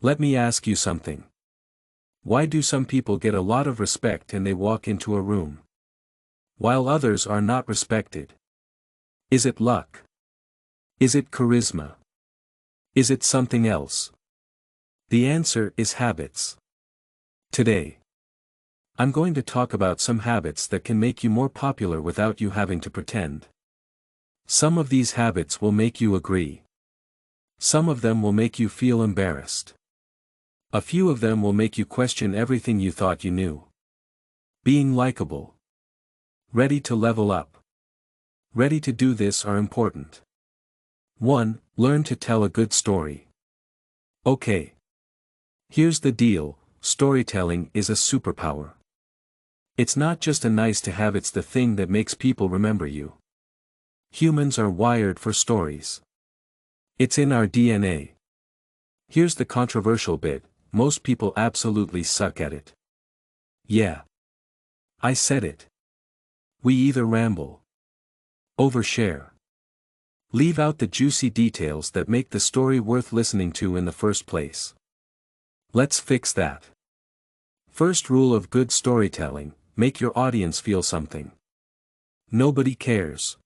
Let me ask you something. Why do some people get a lot of respect and they walk into a room, while others are not respected? Is it luck? Is it charisma? Is it something else? The answer is habits. Today, I'm going to talk about some habits that can make you more popular without you having to pretend. Some of these habits will make you agree. Some of them will make you feel embarrassed. A few of them will make you question everything you thought you knew. Being likable. Ready to level up. Ready to do this are important. 1. Learn to tell a good story. Okay. Here's the deal, storytelling is a superpower. It's not just a nice to have, it's the thing that makes people remember you. Humans are wired for stories. It's in our DNA. Here's the controversial bit, most people absolutely suck at it. Yeah. I said it. We either ramble, overshare, leave out the juicy details that make the story worth listening to in the first place. Let's fix that. First rule of good storytelling, make your audience feel something. Nobody cares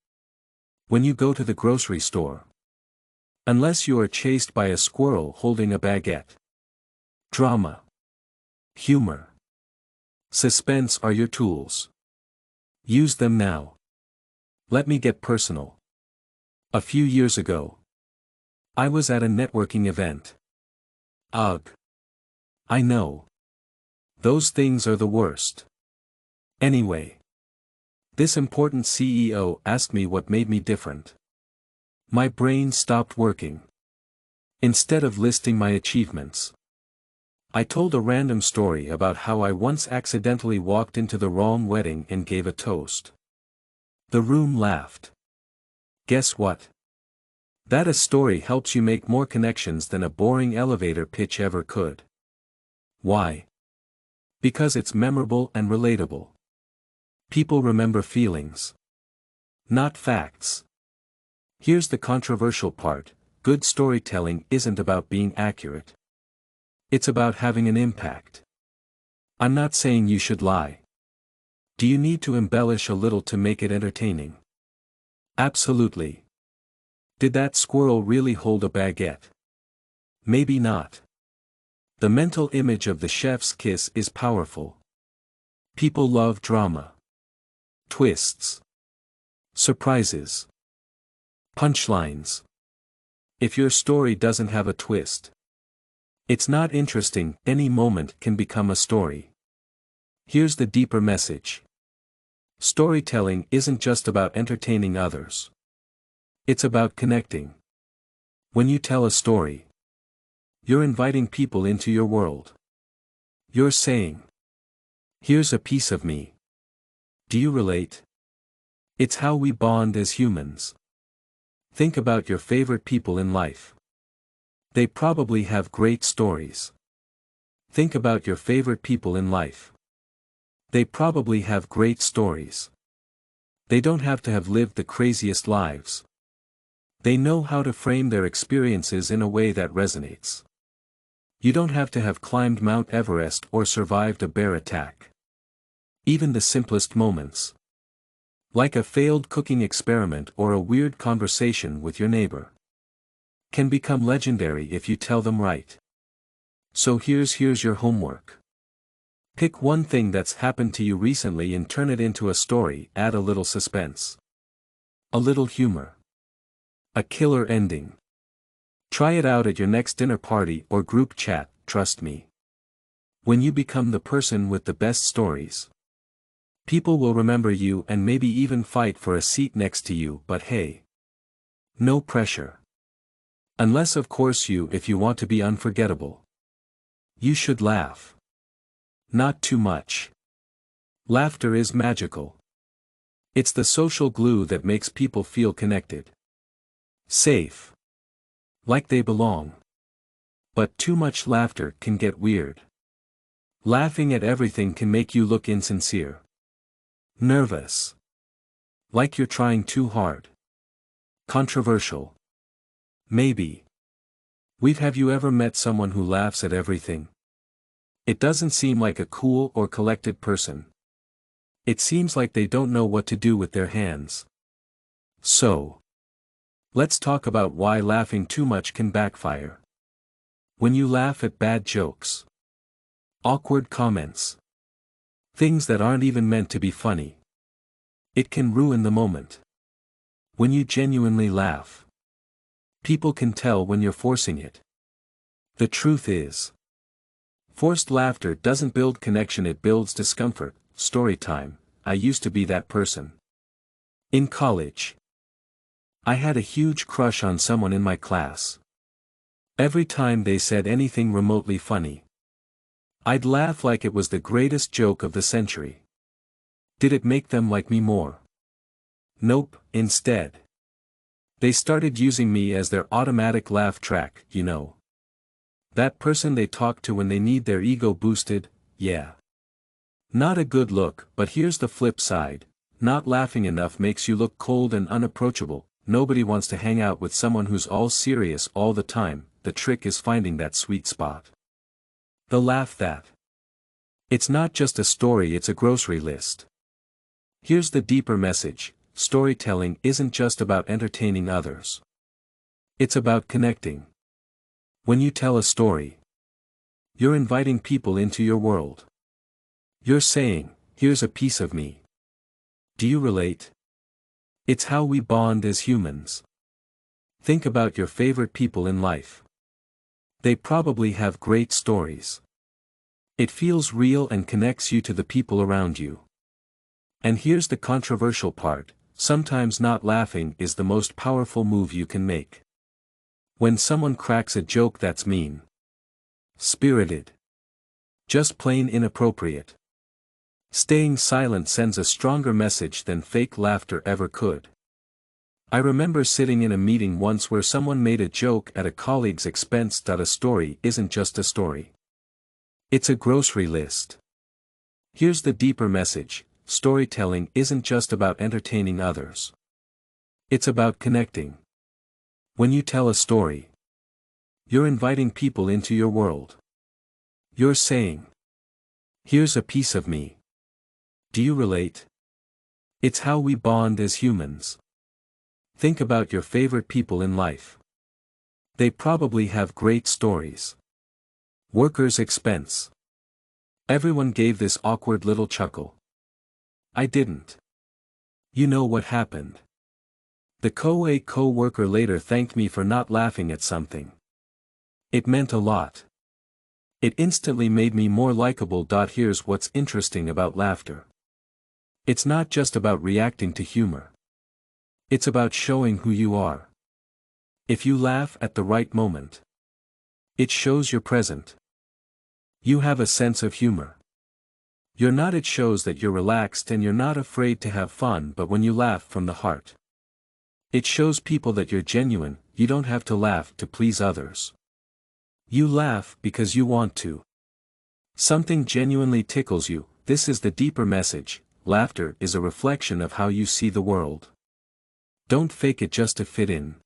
when you go to the grocery store, unless you are chased by a squirrel holding a baguette. Drama, humor, suspense are your tools. Use them now. Let me get personal. A few years ago, I was at a networking event. Ugh. I know. Those things are the worst. Anyway, this important CEO asked me what made me different. My brain stopped working. Instead of listing my achievements, I told a random story about how I once accidentally walked into the wrong wedding and gave a toast. The room laughed. Guess what? That a story helps you make more connections than a boring elevator pitch ever could. Why? Because it's memorable and relatable. People remember feelings, not facts. Here's the controversial part, good storytelling isn't about being accurate. It's about having an impact. I'm not saying you should lie. Do you need to embellish a little to make it entertaining? Absolutely. Did that squirrel really hold a baguette? Maybe not. The mental image of the chef's kiss is powerful. People love drama. Twists. Surprises. Punchlines. If your story doesn't have a twist, it's not interesting. Any moment can become a story. Here's the deeper message. Storytelling isn't just about entertaining others. It's about connecting. When you tell a story, you're inviting people into your world. You're saying, here's a piece of me. Do you relate? It's how we bond as humans. Think about your favorite people in life. They probably have great stories. Think about your favorite people in life. They probably have great stories. They don't have to have lived the craziest lives. They know how to frame their experiences in a way that resonates. You don't have to have climbed Mount Everest or survived a bear attack. Even the simplest moments, like a failed cooking experiment or a weird conversation with your neighbor, can become legendary if you tell them right. So here's your homework. Pick one thing that's happened to you recently and turn it into a story. Add a little suspense, a little humor, a killer ending. Try it out at your next dinner party or group chat. Trust me. When you become the person with the best stories, people will remember you and maybe even fight for a seat next to you. But hey, no pressure. Unless of course if you want to be unforgettable. You should laugh. Not too much. Laughter is magical. It's the social glue that makes people feel connected. Safe. Like they belong. But too much laughter can get weird. Laughing at everything can make you look insincere. Nervous. Like you're trying too hard. Controversial. Maybe. Have you ever met someone who laughs at everything? It doesn't seem like a cool or collected person. It seems like they don't know what to do with their hands. So, let's talk about why laughing too much can backfire. When you laugh at bad jokes, awkward comments, things that aren't even meant to be funny, it can ruin the moment. When you genuinely laugh, people can tell when you're forcing it. The truth is, forced laughter doesn't build connection, it builds discomfort. Story time. I used to be that person. In college, I had a huge crush on someone in my class. Every time they said anything remotely funny, I'd laugh like it was the greatest joke of the century. Did it make them like me more? Nope. Instead, they started using me as their automatic laugh track, you know. That person they talk to when they need their ego boosted. Yeah. Not a good look, but here's the flip side. Not laughing enough makes you look cold and unapproachable. Nobody wants to hang out with someone who's all serious all the time. The trick is finding that sweet spot. The laugh that. It's not just a story, it's a grocery list. Here's the deeper message. Storytelling isn't just about entertaining others. It's about connecting. When you tell a story, you're inviting people into your world. You're saying, here's a piece of me. Do you relate? It's how we bond as humans. Think about your favorite people in life. They probably have great stories. It feels real and connects you to the people around you. And here's the controversial part. Sometimes not laughing is the most powerful move you can make. When someone cracks a joke that's mean, spirited, just plain inappropriate, staying silent sends a stronger message than fake laughter ever could. I remember sitting in a meeting once where someone made a joke at a colleague's expense. A story isn't just a story. It's a grocery list. Here's the deeper message. Storytelling isn't just about entertaining others. It's about connecting. When you tell a story, you're inviting people into your world. You're saying, here's a piece of me. Do you relate? It's how we bond as humans. Think about your favorite people in life. They probably have great stories. Workers' expense. Everyone gave this awkward little chuckle. I didn't. You know what happened? The co-worker later thanked me for not laughing at something. It meant a lot. It instantly made me more likable. Here's what's interesting about laughter. It's not just about reacting to humor. It's about showing who you are. If you laugh at the right moment, it shows you're present. You have a sense of humor. You're not. It shows that you're relaxed and you're not afraid to have fun. But when you laugh from the heart, it shows people that you're genuine. You don't have to laugh to please others. You laugh because you want to. Something genuinely tickles you. This is the deeper message. Laughter is a reflection of how you see the world. Don't fake it just to fit in.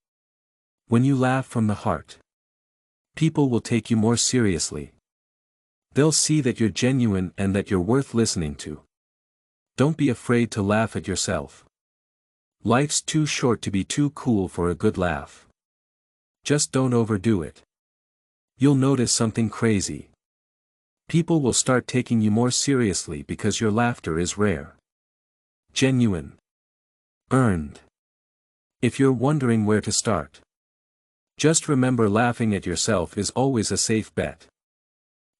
When you laugh from the heart, people will take you more seriously. They'll see that you're genuine and that you're worth listening to. Don't be afraid to laugh at yourself. Life's too short to be too cool for a good laugh. Just don't overdo it. You'll notice something crazy. People will start taking you more seriously because your laughter is rare, genuine, earned. If you're wondering where to start, just remember laughing at yourself is always a safe bet.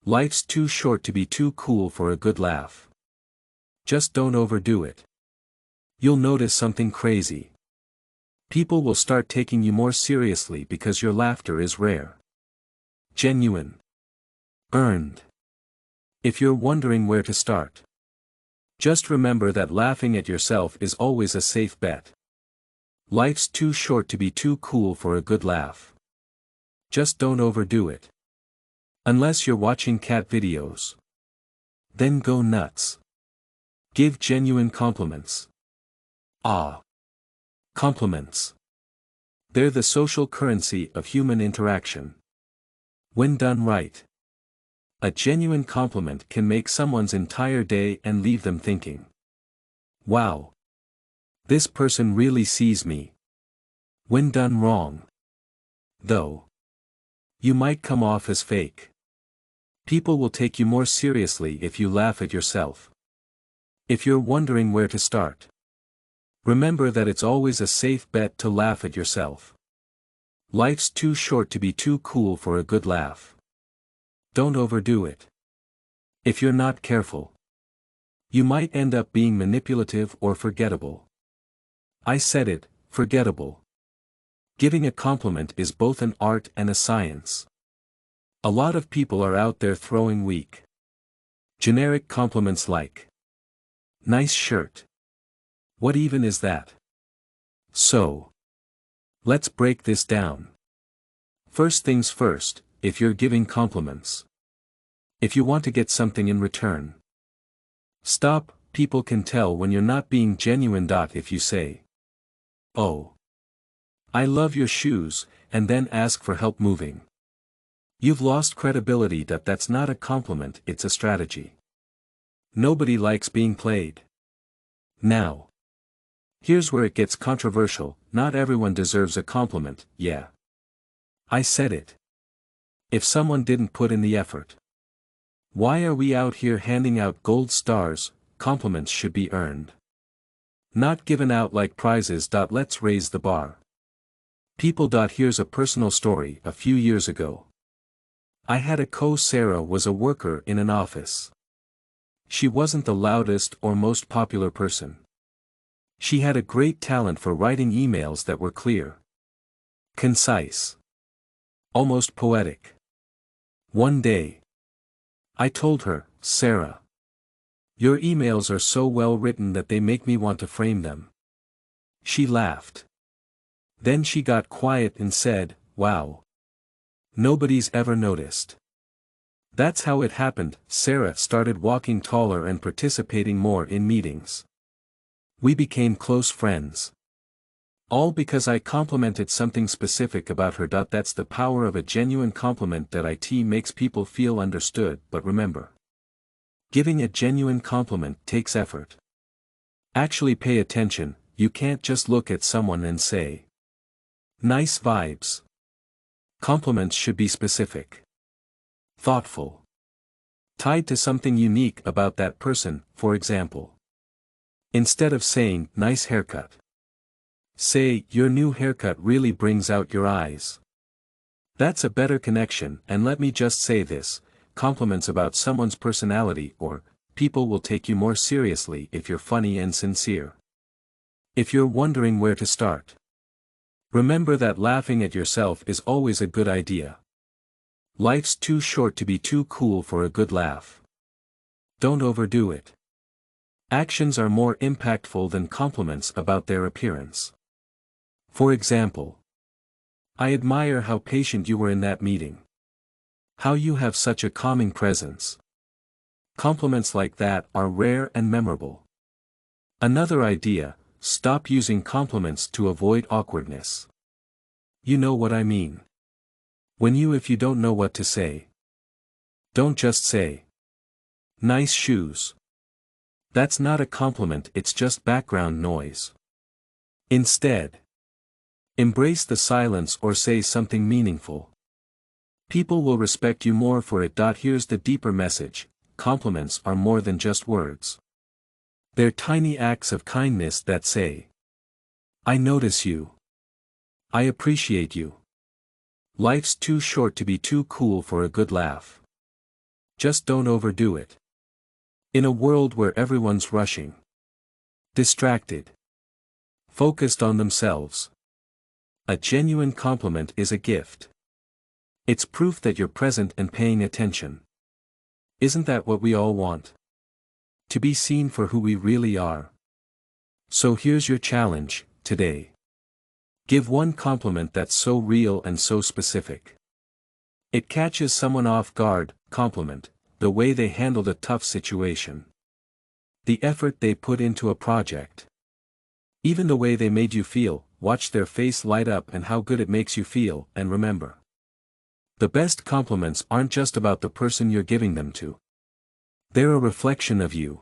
Life's too short to be too cool for a good laugh. Just don't overdo it. You'll notice something crazy. People will start taking you more seriously because your laughter is rare, genuine, earned. If you're wondering where to start, just remember that laughing at yourself is always a safe bet. Life's too short to be too cool for a good laugh. Just don't overdo it. Unless you're watching cat videos. Then go nuts. Give genuine compliments. Compliments. They're the social currency of human interaction. When done right, a genuine compliment can make someone's entire day and leave them thinking, wow, this person really sees me. When done wrong, though, you might come off as fake. People will take you more seriously if you laugh at yourself. If you're wondering where to start, remember that it's always a safe bet to laugh at yourself. Life's too short to be too cool for a good laugh. Don't overdo it. If you're not careful, you might end up being manipulative or forgettable. I said it, forgettable. Giving a compliment is both an art and a science. A lot of people are out there throwing weak, generic compliments like, nice shirt. What even is that? So, let's break this down. First things first, if you're giving compliments. If you want to get something in return, stop. People can tell when you're not being genuine. If you say, oh, I love your shoes, and then ask for help moving, you've lost credibility. That's not a compliment, it's a strategy. Nobody likes being played. Now, here's where it gets controversial. Not everyone deserves a compliment, yeah. I said it. If someone didn't put in the effort, why are we out here handing out gold stars? Compliments should be earned, not given out like prizes. Let's raise the bar. People. Here's a personal story. A few years ago, I had a Sarah was a worker in an office. She wasn't the loudest or most popular person. She had a great talent for writing emails that were clear, concise, almost poetic. One day, I told her, Sarah, your emails are so well written that they make me want to frame them. She laughed. Then she got quiet and said, wow. Nobody's ever noticed. That's how it happened. Sarah started walking taller and participating more in meetings. We became close friends. All because I complimented something specific about her. That's the power of a genuine compliment. It makes people feel understood. But remember, giving a genuine compliment takes effort. Actually pay attention. You can't just look at someone and say, nice vibes. Compliments should be specific, thoughtful, tied to something unique about that person. For example, instead of saying, nice haircut, say, your new haircut really brings out your eyes. That's a better connection. And let me just say this, compliments about someone's personality or people will take you more seriously if you're funny and sincere. If you're wondering where to start, remember that laughing at yourself is always a good idea. Life's too short to be too cool for a good laugh. Don't overdo it. Actions are more impactful than compliments about their appearance. For example, I admire how patient you were in that meeting. How you have such a calming presence. Compliments like that are rare and memorable. Another idea, stop using compliments to avoid awkwardness. You know what I mean. If you don't know what to say, don't just say, nice shoes. That's not a compliment, it's just background noise. Instead, embrace the silence or say something meaningful. People will respect you more for it. Here's the deeper message, compliments are more than just words. They're tiny acts of kindness that say, I notice you. I appreciate you. Life's too short to be too cool for a good laugh. Just don't overdo it. In a world where everyone's rushing, distracted, focused on themselves, a genuine compliment is a gift. It's proof that you're present and paying attention. Isn't that what we all want? To be seen for who we really are. So here's your challenge, today. Give one compliment that's so real and so specific. It catches someone off guard. Compliment, the way they handled a tough situation. The effort they put into a project. Even the way they made you feel. Watch their face light up and how good it makes you feel. And remember, The best compliments aren't just about the person you're giving them to. They're a reflection of you.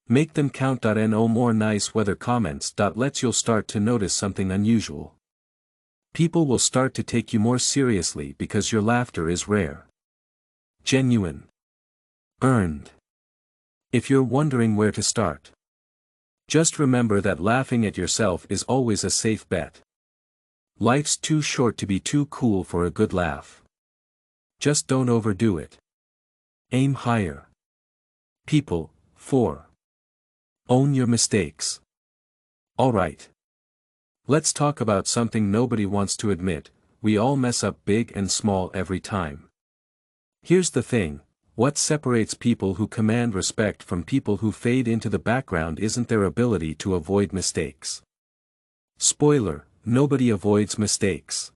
Make them count. No more nice weather comments. Lets you'll start to notice something unusual. People will start to take you more seriously because your laughter is rare. Genuine. Earned. If you're wondering where to start, just remember that laughing at yourself is always a safe bet. Life's too short to be too cool for a good laugh. Just don't overdo it. Aim higher. People. 4. Own your mistakes. Alright. Let's talk about something nobody wants to admit. We all mess up big and small every time. Here's the thing, what separates people who command respect from people who fade into the background isn't their ability to avoid mistakes. Spoiler, nobody avoids mistakes.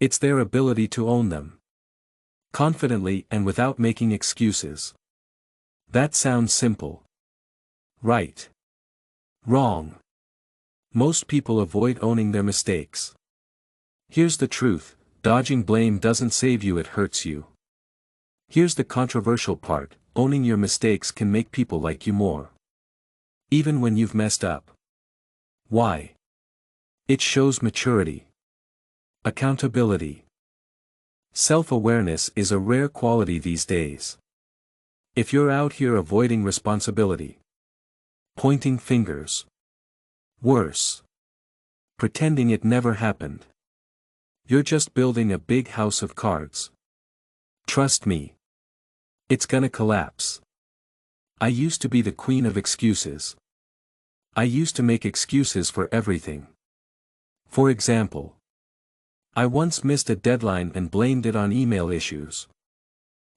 It's their ability to own them. Confidently and without making excuses. That sounds simple. Right. Wrong. Most people avoid owning their mistakes. Here's the truth, dodging blame doesn't save you, it hurts you. Here's the controversial part, owning your mistakes can make people like you more. Even when you've messed up. Why? It shows maturity. Accountability. Self-awareness is a rare quality these days. If you're out here avoiding responsibility, pointing fingers, worse, pretending it never happened, you're just building a big house of cards. Trust me. It's gonna collapse. I used to be the queen of excuses. I used to make excuses for everything. For example, I once missed a deadline and blamed it on email issues.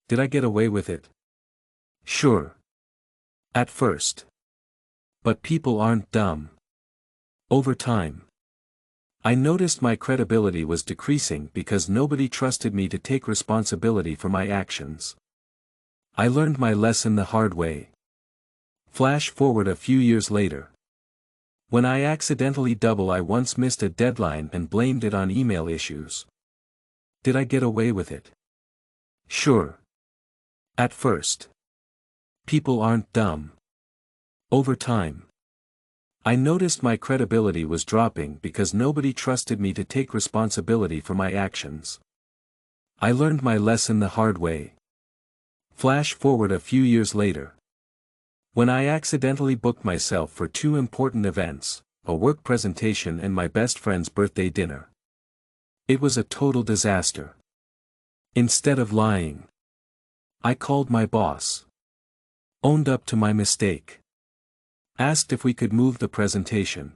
Did I get away with it? Sure. At first. But people aren't dumb. Over time, I noticed my credibility was decreasing because nobody trusted me to take responsibility for my actions. I learned my lesson the hard way. Flash forward a few years later. When I accidentally I once missed a deadline and blamed it on email issues. Did I get away with it? Sure. At first. People aren't dumb. Over time, I noticed my credibility was dropping because nobody trusted me to take responsibility for my actions. I learned my lesson the hard way. Flash forward a few years later. When I accidentally booked myself for 2 important events, a work presentation and my best friend's birthday dinner. It was a total disaster. Instead of lying, I called my boss. Owned up to my mistake. Asked if we could move the presentation.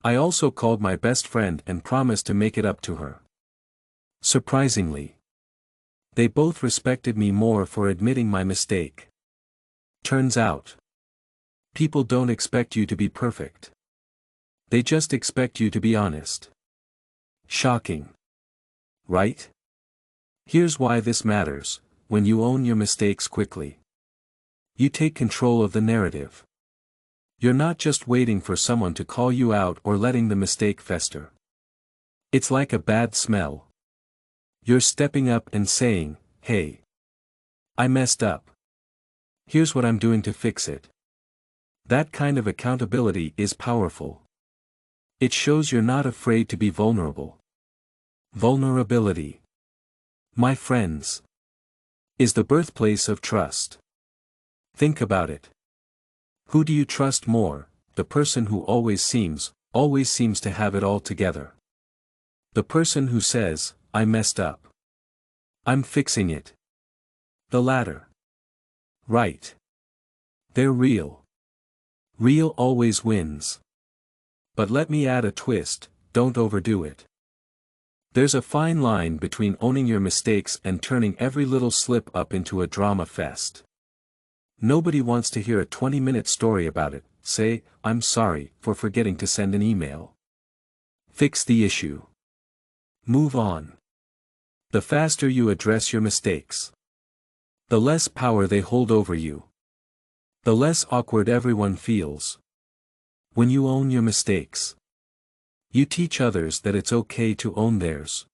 I also called my best friend and promised to make it up to her. Surprisingly, they both respected me more for admitting my mistake. Turns out, people don't expect you to be perfect. They just expect you to be honest. Shocking. Right? Here's why this matters: when you own your mistakes quickly, you take control of the narrative. You're not just waiting for someone to call you out or letting the mistake fester. It's like a bad smell. You're stepping up and saying, "Hey, I messed up. Here's what I'm doing to fix it." That kind of accountability is powerful. It shows you're not afraid to be vulnerable. Vulnerability, my friends, is the birthplace of trust. Think about it. Who do you trust more, the person who always seems to have it all together? The person who says, "I messed up. I'm fixing it." The latter. Right. They're real. Real always wins. But let me add a twist, don't overdo it. There's a fine line between owning your mistakes and turning every little slip up into a drama fest. Nobody wants to hear a 20-minute story about it. Say, "I'm sorry for forgetting to send an email." Fix the issue. Move on. The faster you address your mistakes, the less power they hold over you. The less awkward everyone feels. When you own your mistakes, you teach others that it's okay to own theirs.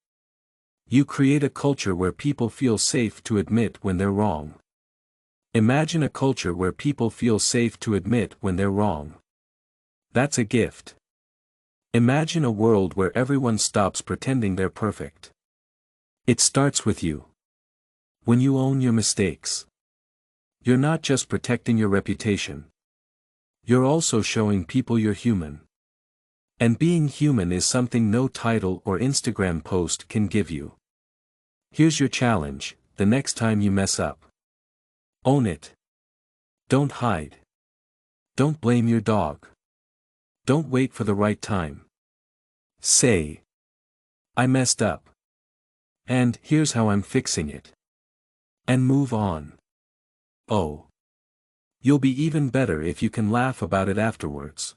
You create a culture where people feel safe to admit when they're wrong. Imagine a culture where people feel safe to admit when they're wrong. That's a gift. Imagine a world where everyone stops pretending they're perfect. It starts with you. When you own your mistakes, you're not just protecting your reputation. You're also showing people you're human. And being human is something no title or Instagram post can give you. Here's your challenge: the next time you mess up, own it. Don't hide. Don't blame your dog. Don't wait for the right time. Say, I messed up. And here's how I'm fixing it. And move on. Oh. You'll be even better if you can laugh about it afterwards.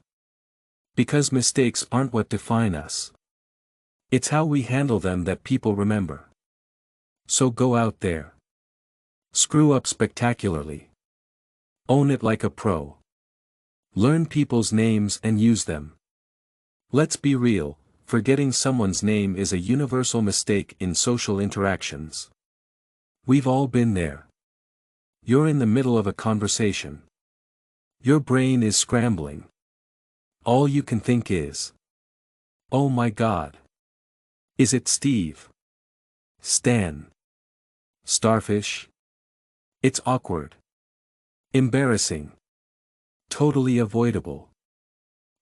Because mistakes aren't what define us. It's how we handle them that people remember. So go out there. Screw up spectacularly. Own it like a pro. Learn people's names and use them. Let's be real, forgetting someone's name is a universal mistake in social interactions. We've all been there. You're in the middle of a conversation. Your brain is scrambling. All you can think is, oh my God. Is it Steve? Stan? Starfish? It's awkward. Embarrassing. Totally avoidable.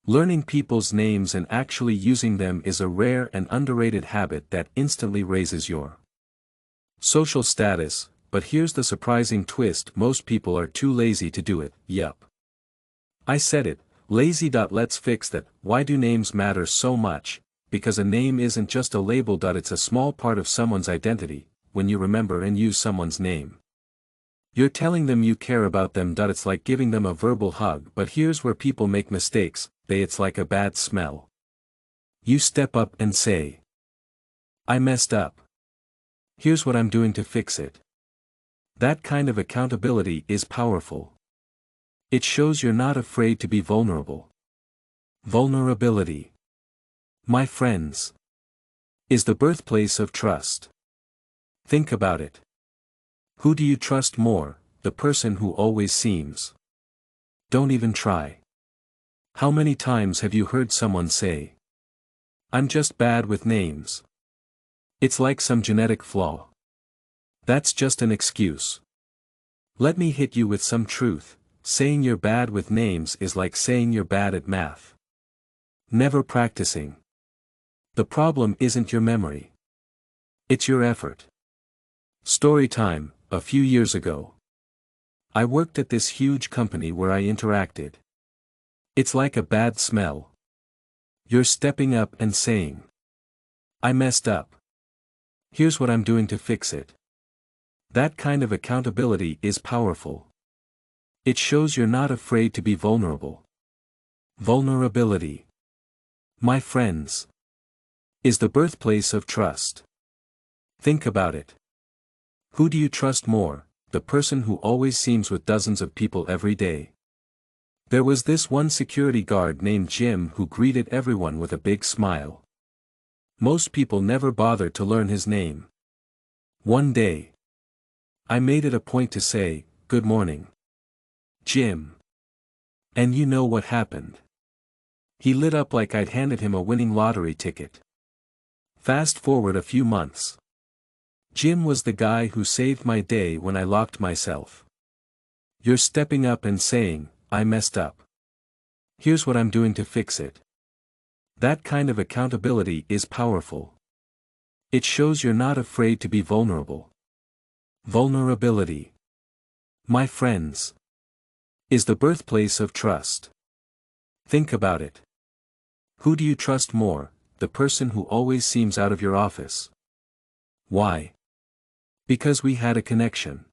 Learning people's names and actually using them is a rare and underrated habit that instantly raises your social status, but here's the surprising twist: most people are too lazy to do it. Yup. I said it, lazy. Let's fix that. Why do names matter so much? Because a name isn't just a label. It's a small part of someone's identity. When you remember and use someone's name, you're telling them you care about them. It's like giving them a verbal hug. But here's where people make mistakes. It's like a bad smell. You step up and say, I messed up. Here's what I'm doing to fix it. That kind of accountability is powerful. It shows you're not afraid to be vulnerable. Vulnerability, my friends, is the birthplace of trust. Think about it. Who do you trust more, the person who always seems? Don't even try. How many times have you heard someone say, I'm just bad with names? It's like some genetic flaw. That's just an excuse. Let me hit you with some truth. Saying you're bad with names is like saying you're bad at math. Never practicing. The problem isn't your memory. It's your effort. Story time. A few years ago, I worked at this huge company where I interacted. It's like a bad smell. You're stepping up and saying, I messed up. Here's what I'm doing to fix it. That kind of accountability is powerful. It shows you're not afraid to be vulnerable. Vulnerability, my friends, is the birthplace of trust. Think about it. Who do you trust more, the person who always seems with dozens of people every day? There was this one security guard named Jim who greeted everyone with a big smile. Most people never bothered to learn his name. One day, I made it a point to say, Good morning, Jim. And you know what happened? He lit up like I'd handed him a winning lottery ticket. Fast forward a few months. Jim was the guy who saved my day when I locked myself. You're stepping up and saying, I messed up. Here's what I'm doing to fix it. That kind of accountability is powerful. It shows you're not afraid to be vulnerable. Vulnerability, my friends, is the birthplace of trust. Think about it. Who do you trust more, the person who always seems out of your office? Why? Because we had a connection.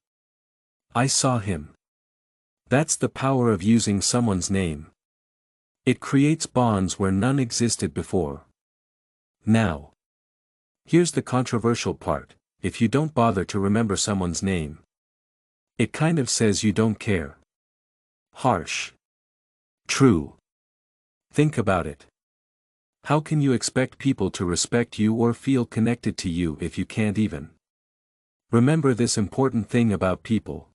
I saw him. That's the power of using someone's name. It creates bonds where none existed before. Now, here's the controversial part: if you don't bother to remember someone's name, it kind of says you don't care. Harsh. True. Think about it. How can you expect people to respect you or feel connected to you if you can't even? Remember this important thing about people.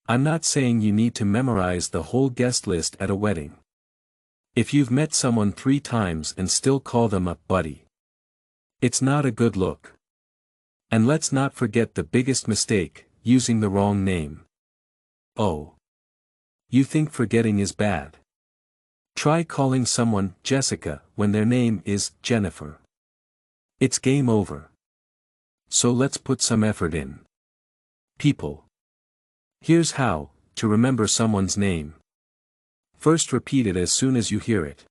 I'm not saying you need to memorize the whole guest list at a wedding. If you've met someone 3 times and still call them a buddy, it's not a good look. And let's not forget the biggest mistake, using the wrong name. Oh. You think forgetting is bad? Try calling someone Jessica when their name is Jennifer. It's game over. So let's put some effort in. People. Here's how to remember someone's name. First, repeat it as soon as you hear it.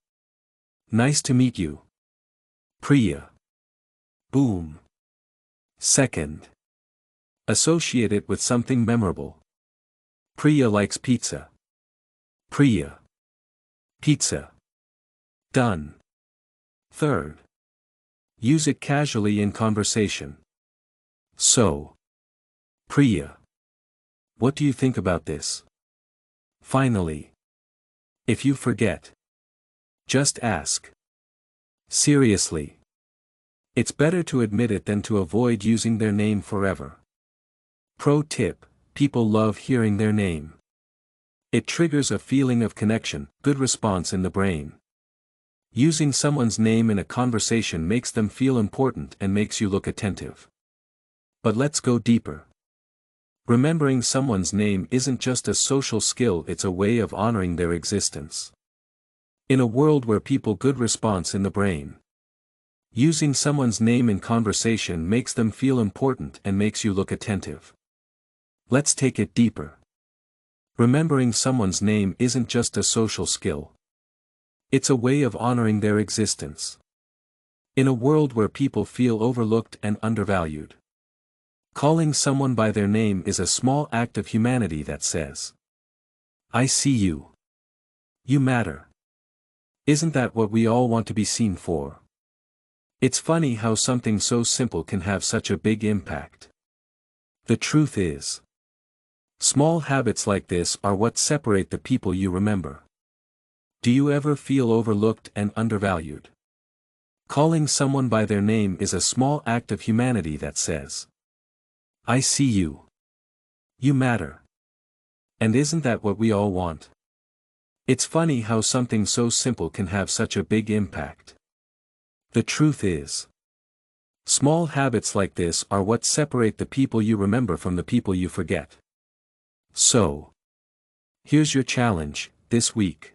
Nice to meet you. Priya. Boom. Second. Associate it with something memorable. Priya likes pizza. Priya. Pizza. Done. Third. Use it casually in conversation. So. Priya. What do you think about this? Finally. If you forget, just ask. Seriously. It's better to admit it than to avoid using their name forever. Pro tip: people love hearing their name. It triggers a feeling of connection, good response in the brain. Using someone's name in a conversation makes them feel important and makes you look attentive. But let's go deeper. Remembering someone's name isn't just a social skill, it's a way of honoring their existence. In a world where people good response in the brain. Using someone's name in conversation makes them feel important and makes you look attentive. Let's take it deeper. Remembering someone's name isn't just a social skill. It's a way of honoring their existence. In a world where people feel overlooked and undervalued, calling someone by their name is a small act of humanity that says, I see you. You matter. Isn't that what we all want to be seen for? It's funny how something so simple can have such a big impact. The truth is, small habits like this are what separate the people you remember. Do you ever feel overlooked and undervalued? Calling someone by their name is a small act of humanity that says, I see you. You matter. And isn't that what we all want? It's funny how something so simple can have such a big impact. The truth is, small habits like this are what separate the people you remember from the people you forget. So, here's your challenge, this week.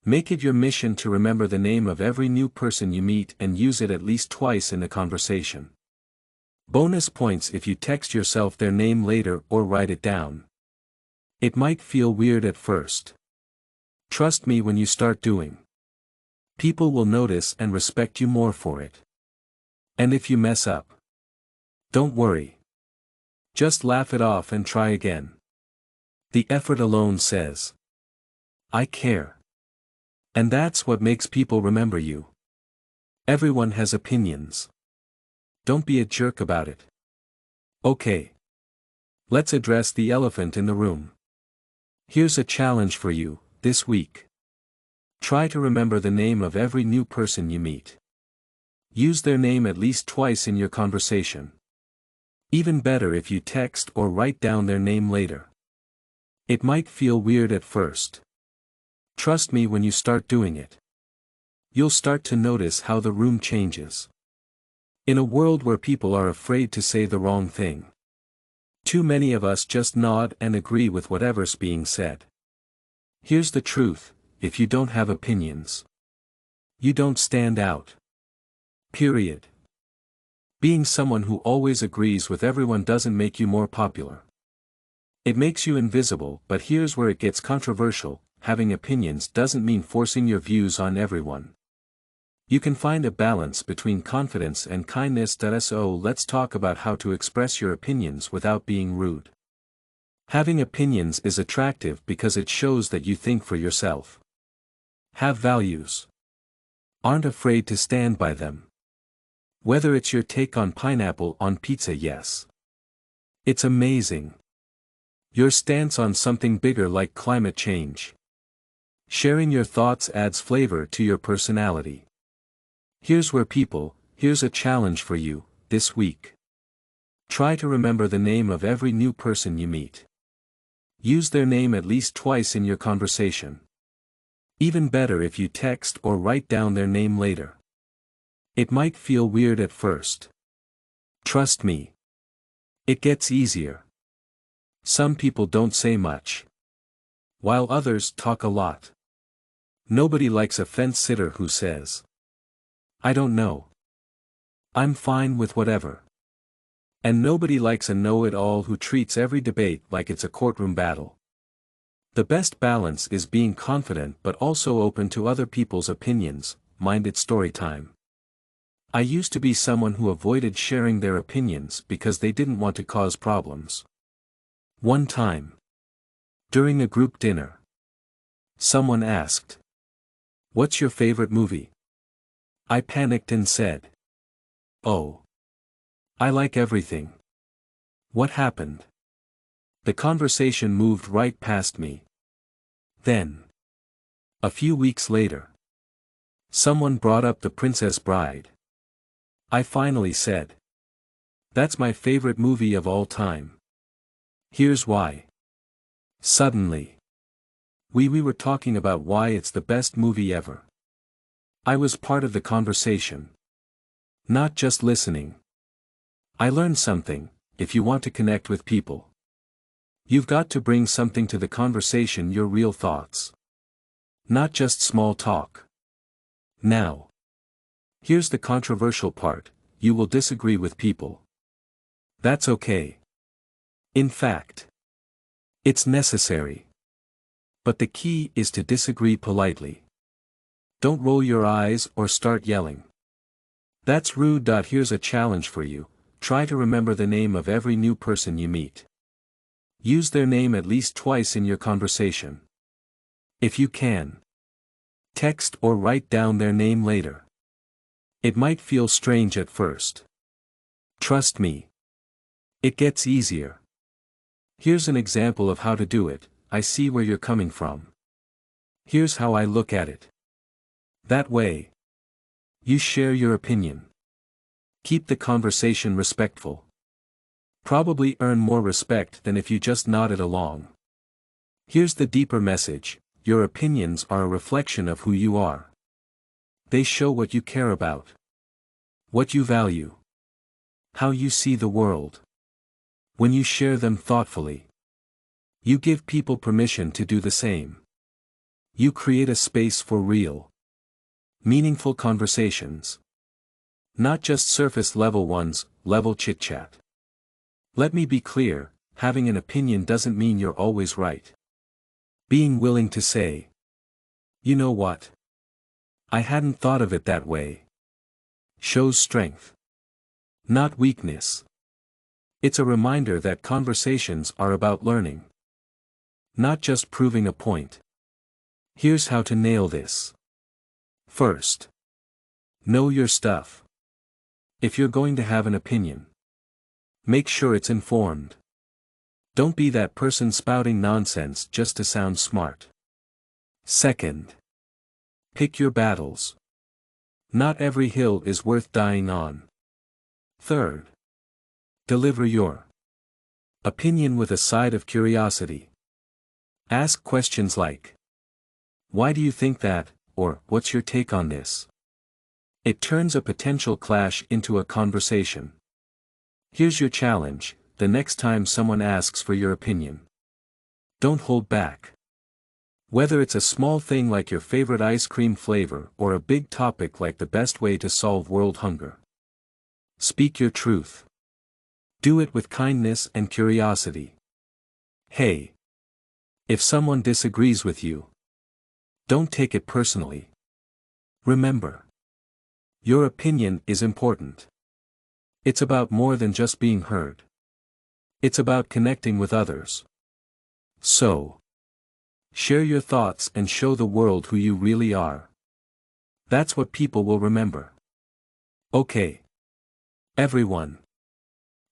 Make it your mission to remember the name of every new person you meet and use it at least twice in a conversation. Bonus points if you text yourself their name later or write it down. It might feel weird at first. Trust me when you start doing. People will notice and respect you more for it. And if you mess up, don't worry. Just laugh it off and try again. The effort alone says, I care. And that's what makes people remember you. Everyone has opinions. Don't be a jerk about it. Okay. Let's address the elephant in the room. Here's a challenge for you, this week. Try to remember the name of every new person you meet. Use their name at least twice in your conversation. Even better if you text or write down their name later. It might feel weird at first. Trust me when you start doing it. You'll start to notice how the room changes. In a world where people are afraid to say the wrong thing, too many of us just nod and agree with whatever's being said. Here's the truth, if you don't have opinions, you don't stand out. Period. Being someone who always agrees with everyone doesn't make you more popular. It makes you invisible, but here's where it gets controversial: having opinions doesn't mean forcing your views on everyone. You can find a balance between confidence and kindness. So let's talk about how to express your opinions without being rude. Having opinions is attractive because it shows that you think for yourself. Have values. Aren't afraid to stand by them. Whether it's your take on pineapple on pizza, yes. It's amazing. Your stance on something bigger like climate change. Sharing your thoughts adds flavor to your personality. Here's a challenge for you, this week. Try to remember the name of every new person you meet. Use their name at least twice in your conversation. Even better if you text or write down their name later. It might feel weird at first. Trust me. It gets easier. Some people don't say much, while others talk a lot. Nobody likes a fence-sitter who says, "I don't know. I'm fine with whatever." And nobody likes a know-it-all who treats every debate like it's a courtroom battle. The best balance is being confident but also open to other people's opinions. Mind it story time. I used to be someone who avoided sharing their opinions because they didn't want to cause problems. One time, during a group dinner, someone asked, "What's your favorite movie?" I panicked and said, "Oh, I like everything." What happened? The conversation moved right past me. Then, a few weeks later, someone brought up The Princess Bride. I finally said, "That's my favorite movie of all time. Here's why." Suddenly, we were talking about why it's the best movie ever. I was part of the conversation, not just listening. I learned something. If you want to connect with people, you've got to bring something to the conversation, your real thoughts. Not just small talk. Now, here's the controversial part: you will disagree with people. That's okay. In fact, it's necessary. But the key is to disagree politely. Don't roll your eyes or start yelling. That's rude. Here's a challenge for you. Try to remember the name of every new person you meet. Use their name at least twice in your conversation. If you can, text or write down their name later. It might feel strange at first. Trust me. It gets easier. Here's an example of how to do it. I see where you're coming from. Here's how I look at it. That way, you share your opinion. Keep the conversation respectful. Probably earn more respect than if you just nodded along. Here's the deeper message: your opinions are a reflection of who you are. They show what you care about, what you value, how you see the world. When you share them thoughtfully, you give people permission to do the same. You create a space for real, meaningful conversations. Not just surface-level ones, level chit-chat. Let me be clear, having an opinion doesn't mean you're always right. Being willing to say, "You know what? I hadn't thought of it that way," shows strength, not weakness. It's a reminder that conversations are about learning, not just proving a point. Here's how to nail this. First, know your stuff. If you're going to have an opinion, make sure it's informed. Don't be that person spouting nonsense just to sound smart. Second, pick your battles. Not every hill is worth dying on. Third, deliver your opinion with a side of curiosity. Ask questions like, "Why do you think that?" or "What's your take on this?" It turns a potential clash into a conversation. Here's your challenge: the next time someone asks for your opinion, don't hold back. Whether it's a small thing like your favorite ice cream flavor or a big topic like the best way to solve world hunger, speak your truth. Do it with kindness and curiosity. Hey, if someone disagrees with you, don't take it personally. Remember, your opinion is important. It's about more than just being heard. It's about connecting with others. So, share your thoughts and show the world who you really are. That's what people will remember. Okay, everyone.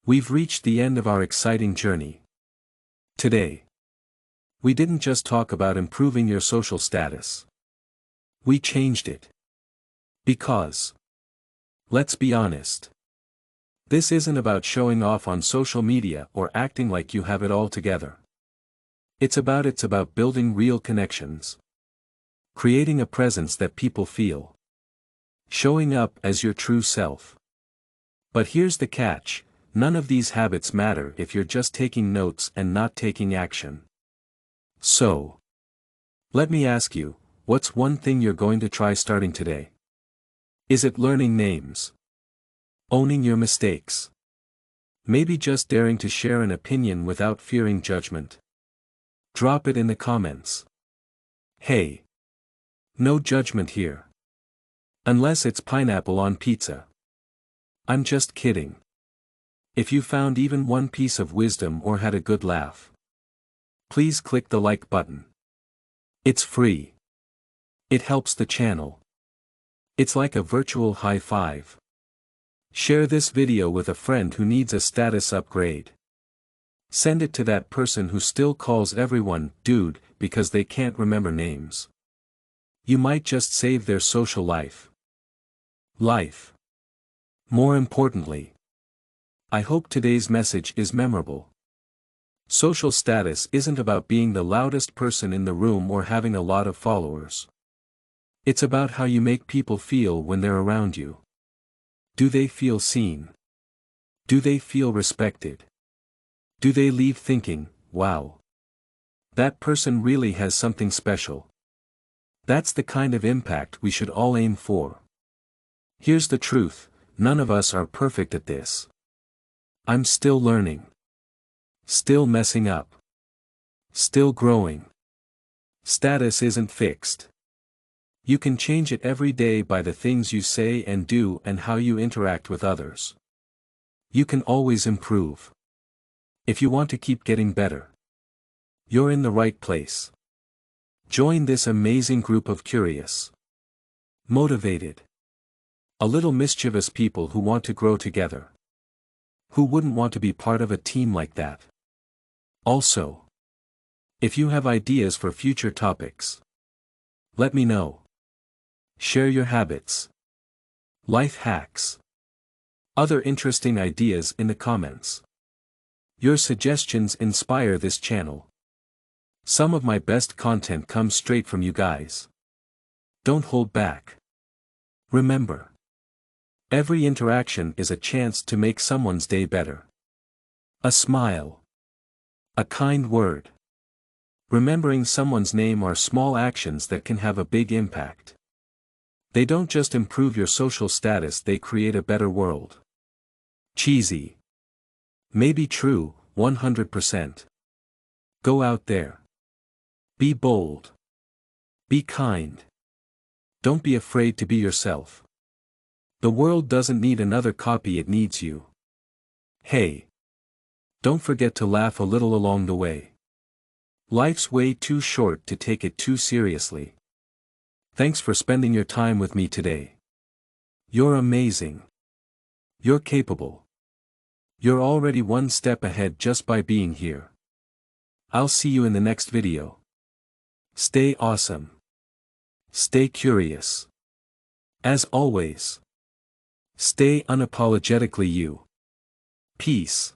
We've reached the end of our exciting journey. Today, we didn't just talk about improving your social status. We changed it. Because Let's be honest. This isn't about showing off on social media or acting like you have it all together. It's about building real connections. Creating a presence that people feel. Showing up as your true self. But here's the catch, none of these habits matter if you're just taking notes and not taking action. So, let me ask you, what's one thing you're going to try starting today? Is it learning names? Owning your mistakes? Maybe just daring to share an opinion without fearing judgment? Drop it in the comments. Hey! No judgment here. Unless it's pineapple on pizza. I'm just kidding. If you found even one piece of wisdom or had a good laugh, please click the like button. It's free. It helps the channel. It's like a virtual high five. Share this video with a friend who needs a status upgrade. Send it to that person who still calls everyone dude because they can't remember names. You might just save their social life. More importantly, I hope today's message is memorable. Social status isn't about being the loudest person in the room or having a lot of followers. It's about how you make people feel when they're around you. Do they feel seen? Do they feel respected? Do they leave thinking, wow, that person really has something special? That's the kind of impact we should all aim for. Here's the truth, none of us are perfect at this. I'm still learning. Still messing up. Still growing. Status isn't fixed. You can change it every day by the things you say and do and how you interact with others. You can always improve. If you want to keep getting better, you're in the right place. Join this amazing group of curious, motivated, a little mischievous people who want to grow together. Who wouldn't want to be part of a team like that? Also, if you have ideas for future topics, let me know. Share your habits, life hacks, other interesting ideas in the comments. Your suggestions inspire this channel. Some of my best content comes straight from you guys. Don't hold back. Remember, every interaction is a chance to make someone's day better. A smile. A kind word. Remembering someone's name are small actions that can have a big impact. They don't just improve your social status, they create a better world. Cheesy. Maybe true, 100%. Go out there. Be bold. Be kind. Don't be afraid to be yourself. The world doesn't need another copy, it needs you. Hey. Don't forget to laugh a little along the way. Life's way too short to take it too seriously. Thanks for spending your time with me today. You're amazing. You're capable. You're already one step ahead just by being here. I'll see you in the next video. Stay awesome. Stay curious. As always, stay unapologetically you. Peace.